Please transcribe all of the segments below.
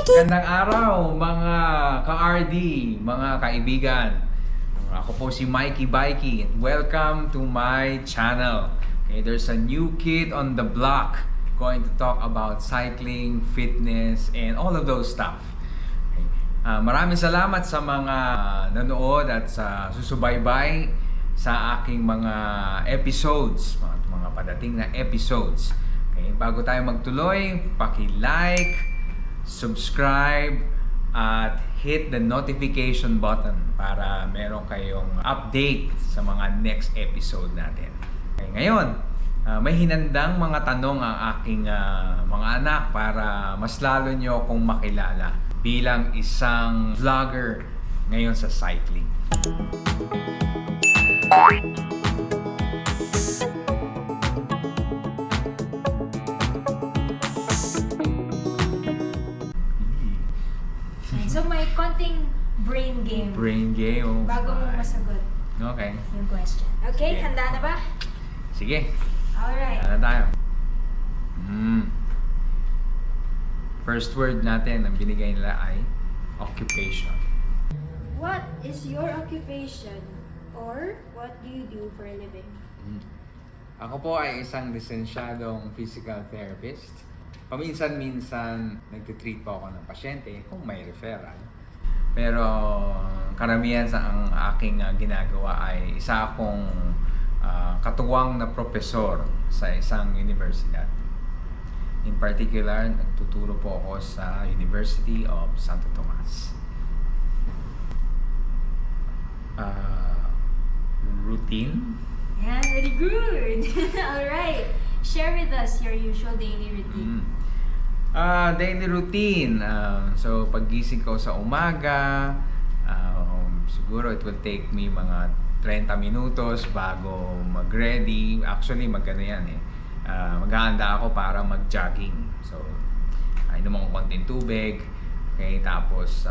Gandang araw mga ka-RD, mga kaibigan. Ako po si Mikey Bikey and welcome to my channel. Okay, there's a new kid on the block going to talk about cycling, fitness, and all of those stuff. Okay. Maraming salamat sa mga nanood at sa susubaybay sa aking mga episodes, mga padating na episodes. Okay, bago tayo magtuloy, paki-like, subscribe at hit the notification button para meron kayong update sa mga next episode natin. Okay, ngayon, may hinandang mga tanong ang aking mga anak para mas lalo nyo akong makilala bilang isang vlogger ngayon sa cycling. So may konting brain game. Brain game. Bago mo masagot Okay. yung question. Okay, Sige. handa na ba? Sige. Alright. Ano tayo? First word natin ang binigay nila ay occupation. What is your occupation? Or what do you do for a living? Ako po ay isang lisensyadong physical therapist. Paminsan-minsan nagtitreat po ako ng pasyente kung may referral. Pero karamihan sa ang aking ginagawa ay isa akong katuwang na propesor sa isang universidad. In particular, nagtuturo po ako sa University of Santo Tomas. Routine? Yeah, very good. Alright. Share with us your usual daily routine. Daily routine. So, paggising ko sa umaga, siguro it will take me mga 30 minutos bago mag-ready. Actually, magano yan eh. Maghahanda ako para mag-jogging. So, inom ako konting tubig. Okay, tapos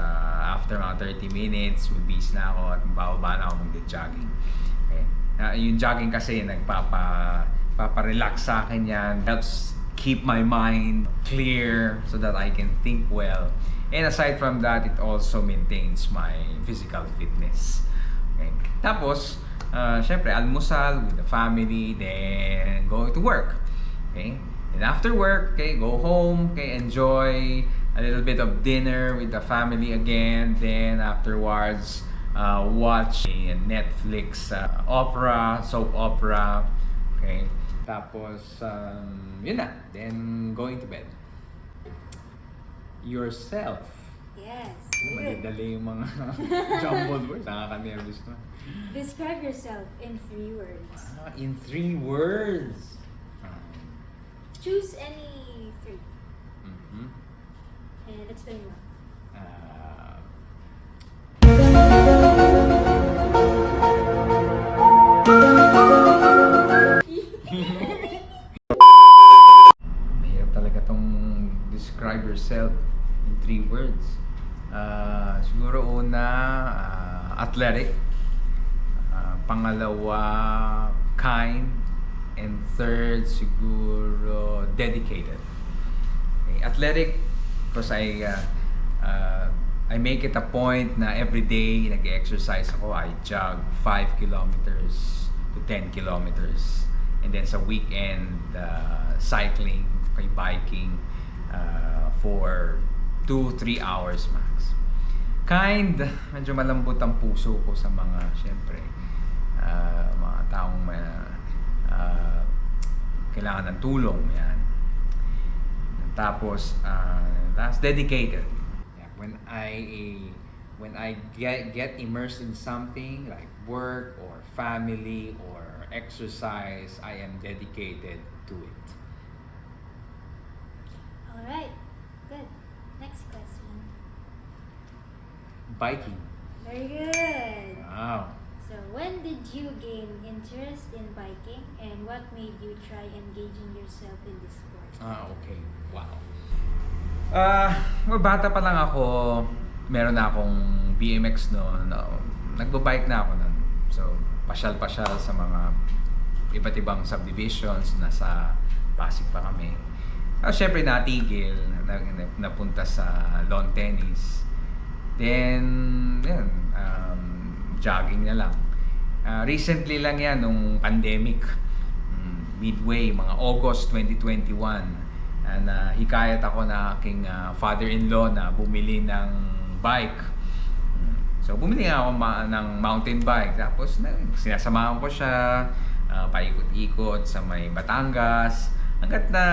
after mga 30 minutes, bibis na ako at bababa na ako mag-jogging. Okay. Yung jogging kasi paparelax sa akin yan. Helps keep my mind clear so that I can think well. And aside from that, it also maintains my physical fitness. Okay. Tapos, syempre, almusal with the family, then go to work. Okay. And after work, okay, go home, okay, enjoy a little bit of dinner with the family again. Then afterwards, watch a Netflix soap opera. Okay. Tapos, yun na. Then, going to bed. Yourself. Yes. Madadali yung mga jumbled words. Nakaka-nervous na. Describe yourself in 3 words. In 3 words. Choose any 3. And explain one. Mahirap talaga tong describe yourself in 3 words. Siguro una, athletic. Pangalawa, kind. And third, siguro dedicated. Okay. Athletic, because I make it a point na every day nag-exercise ako. I jog 5 kilometers to 10 kilometers. And then sa weekend, cycling, biking for 2-3 hours max. Kind, medyo malambot ang puso ko sa mga, syempre, mga taong kailangan ng tulong. Yan. Tapos, last, dedicated. Yeah, when I get immersed in something like work or family or exercise, I am dedicated to it. Alright. Good. Next question. Biking. Very good. Wow. So, when did you gain interest in biking and what made you try engaging yourself in this sport? Okay. Wow. Bata pa lang ako, meron na akong BMX noon. Nagbo-bike na ako noon. So, pasyal-pasyal sa mga iba't ibang subdivisions. Nasa Pasig pa kami. Syempre natigil, napunta sa lawn tennis. Then, yan, jogging na lang. Recently lang yan, nung pandemic, midway, mga August 2021, hikayat ako na aking father-in-law na bumili ng bike. So, bumili nga ako ng mountain bike. Tapos, sinasamahan ko siya, paikot-ikot sa may Batangas. Hanggat na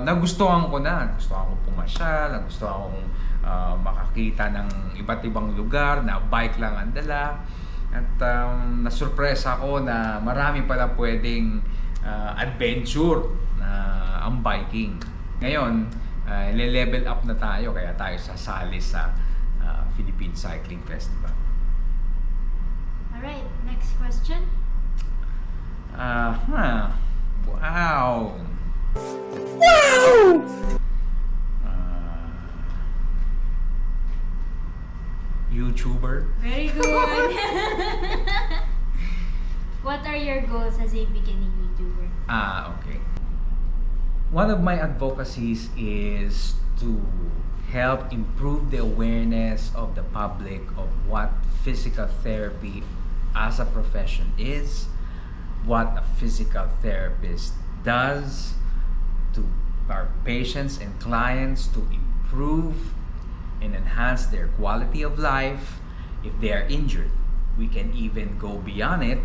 nagustuhan ko na. Nagustuhan ko pumasyal, nagustuhan kong makakita ng iba't ibang lugar na bike lang ang dala. At nasurpresa ako na marami pala pwedeng adventure na ang biking. Ngayon, le-level up na tayo kaya tayo sasali sa Philippine Cycling Festival. Alright, next question. Wow! YouTuber? Very good. What are your goals as a beginning YouTuber? Okay. One of my advocacies is to help improve the awareness of the public of what physical therapy as a profession is, what a physical therapist does to our patients and clients to improve and enhance their quality of life. If they are injured, we can even go beyond it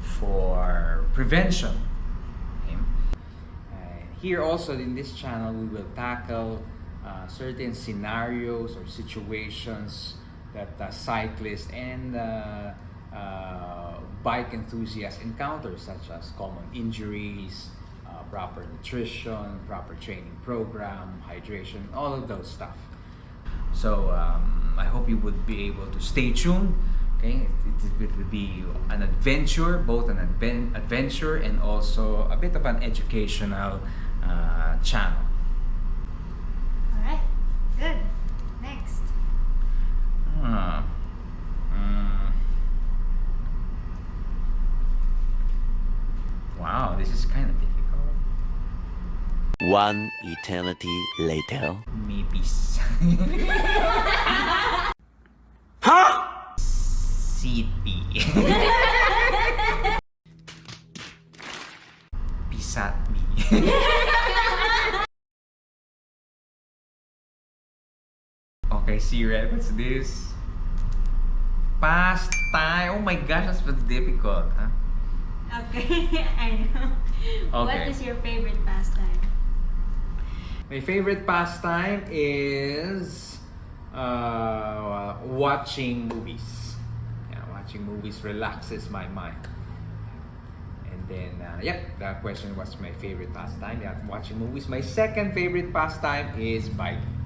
for prevention. Okay? Here also in this channel, we will tackle certain scenarios or situations that cyclists and bike enthusiasts encounter, such as common injuries, proper nutrition, proper training program, hydration, all of those stuff. So I hope you would be able to stay tuned. Okay, it will be an adventure, both an adventure and also a bit of an educational channel. Alright, good. Next. Wow, this is kind of difficult. One eternity later. Mikeys. CP. Pisat me. Okay, Siri, what's this? Pastime. Oh my gosh, that's so difficult, huh? Okay, I know. Okay. What is your favorite pastime? My favorite pastime is watching movies. Yeah, watching movies relaxes my mind. And then, that question was my favorite pastime. Yeah, watching movies. My second favorite pastime is biking.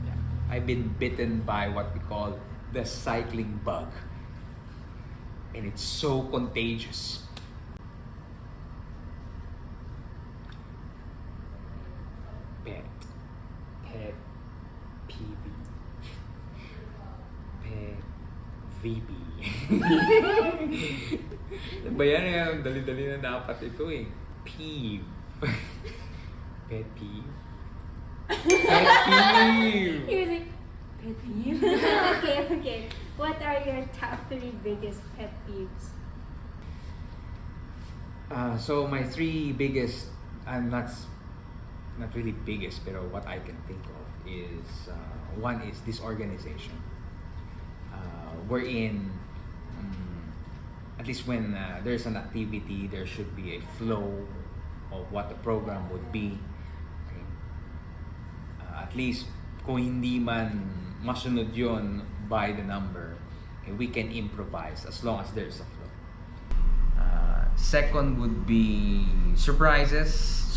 Yeah, I've been bitten by what we call the cycling bug. And it's so contagious. Pet PV. Pet VP. Ba yan? Dali-dali na dapat ito eh. Peeve. Pet peeve. Pet peeve. He was like, pet peeve? Okay. What are your top 3 biggest pet peeves? So my 3 biggest, I'm not really biggest, pero what I can think of is one is disorganization. Wherein at least when there's an activity, there should be a flow of what the program would be. Okay? At least kung hindi man masunod yon by the number, okay, we can improvise as long as there's a flow. Second would be surprises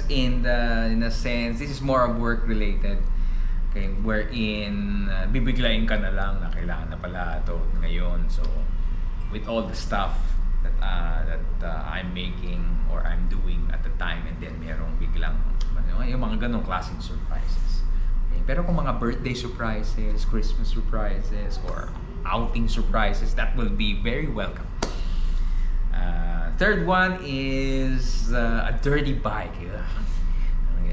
in a sense, this is more of work related, okay, wherein bibiglayin ka na lang na kailangan na pala ito ngayon. So with all the stuff that I'm making or I'm doing at the time, and then merong biglang yung mga ganong klaseng surprises. Okay? Pero kung mga birthday surprises, Christmas surprises, or outing surprises, that will be very welcome. third one is a dirty bike.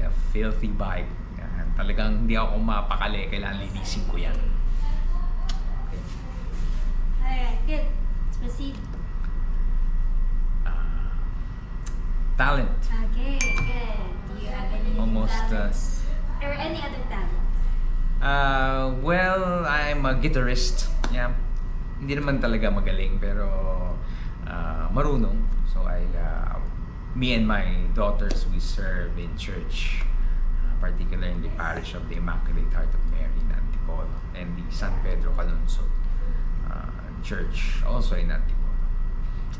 A filthy bike. Talagang hindi ako mapakali. Kailangan linisin ko yan. Okay. Alright, good. Let's proceed. Talent. Okay, good. Do you have any Almost, talents? Or any other talent? Well, I'm a guitarist. Yeah. Hindi naman talaga magaling, pero marunong. So me and my daughters, we serve in church, particularly in the parish of the Immaculate Heart of Mary in Antipolo and the San Pedro Calungsod church, also in Antipolo.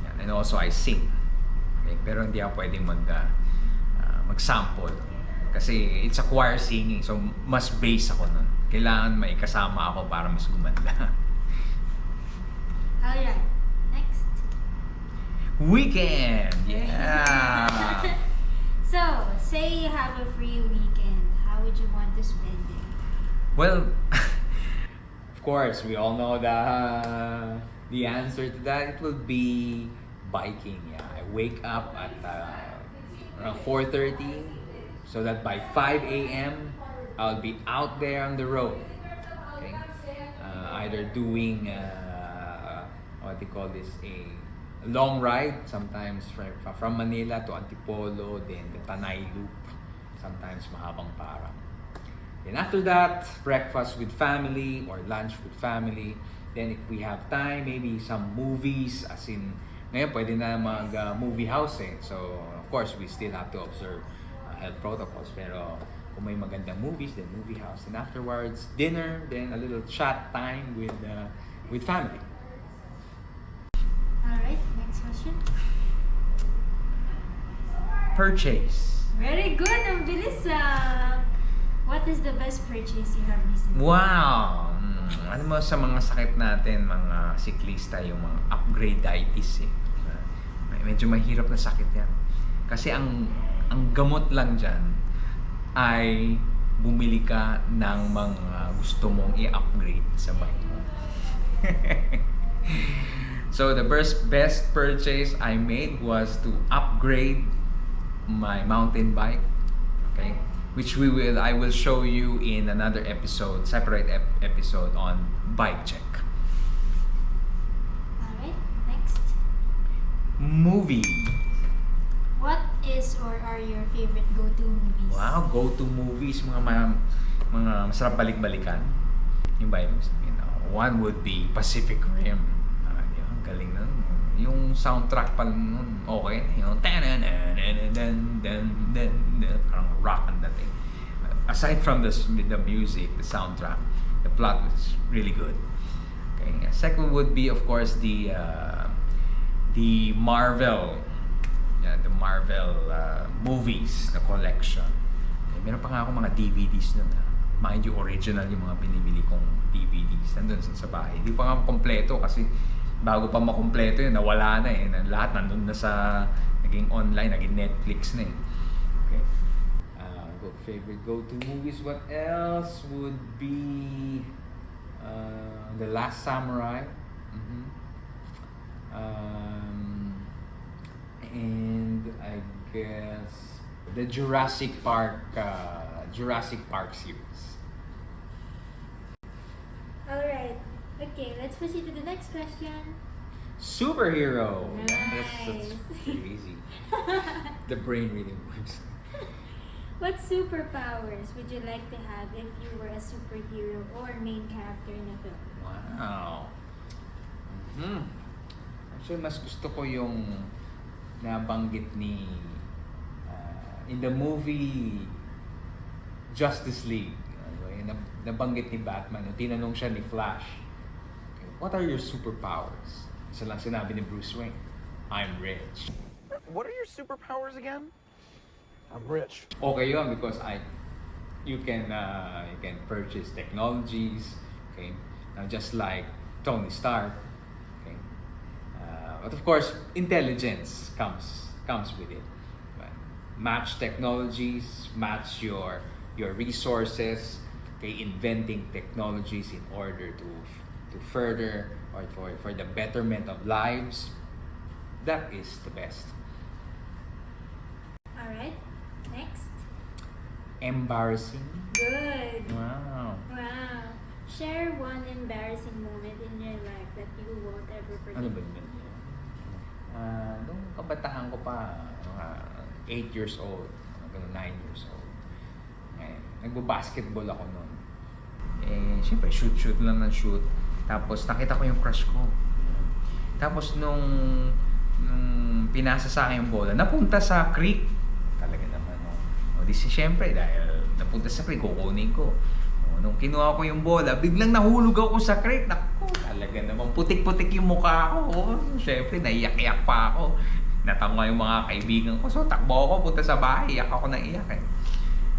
Yan. And also I sing. Okay? Pero hindi ako pwedeng mag-sample. Kasi it's a choir singing, so mas bass ako nun. Kailangan may kasama ako para mas gumanda. Alright, next. Weekend! Yeah! So, say you have a free weekend. How would you want to spend it? Well, of course, we all know the answer to that. It will be biking. Yeah, I wake up at around 4:30, so that by 5 a.m. I'll be out there on the road. Okay, either doing what they call this, a long ride. Sometimes from Manila to Antipolo, then the Tanay Loop. Sometimes mahabang parang. Then after that, breakfast with family or lunch with family. Then if we have time, maybe some movies, as in, ngayon pwede na mag-movie house eh. So, of course, we still have to observe health protocols. Pero kung may magandang movies, then movie house. And afterwards, dinner, then a little chat time with family. Alright, next question. Purchase. Very good, ang bilis What is the best purchase you have recently? Wow! Ano mo sa mga sakit natin, mga siklista, yung mga upgrade-itis eh. Medyo mahirap na sakit yan. Kasi ang gamot lang dyan ay bumili ka ng mga gusto mong i-upgrade sa bike mo. So the best purchase I made was to upgrade my mountain bike. Okay? Which I will show you in another episode, separate episode on bike check. Alright, next. Movie. What is or are your favorite go-to movies? Wow, go-to movies, mga masarap balik-balikan. Yung ba, one would be Pacific Rim. Di ba? Galing nun. Yung soundtrack pa nun, okay. Yung parang rock ang dating. Aside from the music, the soundtrack, the plot was really good. Okay. Second would be, of course, the Marvel, movies, the collection. Okay. Meron pa nga ako mga DVDs nun. Mind you, original yung mga binibili kong DVDs. Nandun sa bahay. Hindi pa nga kompleto kasi bago pa makumpleto yun, nawala na eh. Lahat nandun na sa naging online, naging Netflix na eh. Okay. Favorite go-to movies. What else would be The Last Samurai. Mm-hmm. And I guess the Jurassic Park series. Alright, okay, let's proceed to the next question. Superhero. Nice. That's crazy. The brain really works. What superpowers would you like to have if you were a superhero or main character in a film? Wow. Mm-hmm. Actually, mas gusto ko yung nabanggit ni in the movie Justice League. Nabanggit ni Batman. Tinanong siya ni Flash, okay, what are your superpowers? Isa lang sinabi ni Bruce Wayne, I'm rich. What are your superpowers again? I'm rich. Okay yun because you can purchase technologies, okay, just like Tony Stark, okay, but of course intelligence comes with it. Right? Match technologies, match your resources, okay, inventing technologies in order to further or for the betterment of lives. that is the best. Alright, next. Embarrassing. Good. Wow. Wow. Share one embarrassing moment in your life that you won't ever forget. Ano ba yun? Nung kabataan ko pa, 8 years old, 9 years old. Nagbo-basketball ako noon. Siyempre, shoot lang ng shoot. Tapos nakita ko yung crush ko. Tapos nung pinasa sa akin yung bola, napunta sa creek. Talaga naman, no? Siyempre, dahil napunta sa creek, kukunin ko. Nung kinuha ko yung bola, biglang nahulog ako sa creek. Naku, talaga naman, putik-putik yung mukha ko. Siyempre, naiyak-iyak pa ako. Natangwa yung mga kaibigan ko. So, takbo ako, punta sa bahay. Iyak ako ng iyak eh.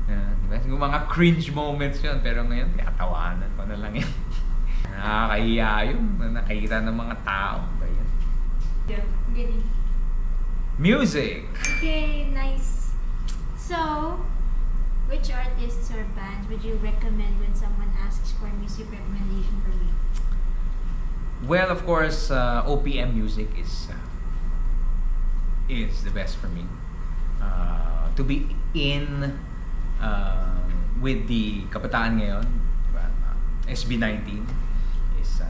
Diba? Yung mga cringe moments yun. Pero ngayon, tinatawanan ko na lang yun. Nakakahiya yun. Nakikita ng mga tao. Ba yan? Yeah, getting. Music! Okay, nice. So, which artists or bands would you recommend when someone asks for music recommendation from you? Well, of course, OPM music is the best for me. To be in with the kabataan ngayon, diba? SB19 is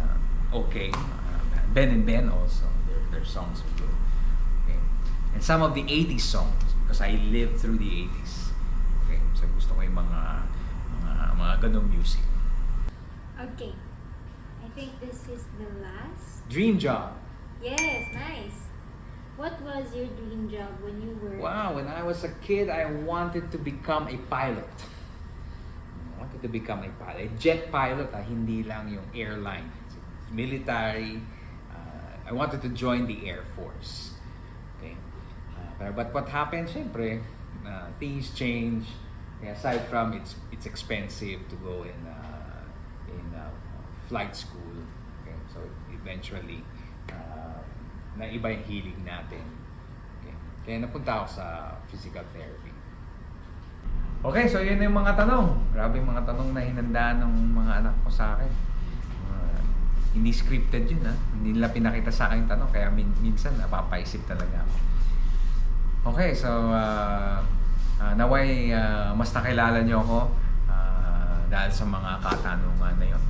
okay. Ben and Ben also, their songs are good. Okay. And some of the 80s songs, because I lived through the 80s. Okay, so gusto ko yung mga ganong music. Okay, I think this is the last. Dream job. Yes, nice. What was your dream job when you were? Wow, when I was a kid, I wanted to become a pilot. I wanted to become a pilot. A jet pilot, hindi lang yung airline. It's military. I wanted to join the Air Force. Okay. But what happened, syempre, things change. Aside from it's expensive to go in flight school. Okay. So eventually, naiba yung hilig natin. Okay. Kaya napunta ako sa physical therapy. Okay, so yun yung mga tanong. Grabe yung mga tanong na hinandaan ng mga anak ko sa akin. Hindi scripted yun, ha? Hindi nila pinakita sa akin yung tanong, kaya minsan napapaisip talaga ako. Okay, so naway mas nakilala niyo ako dahil sa mga katanungan na yun.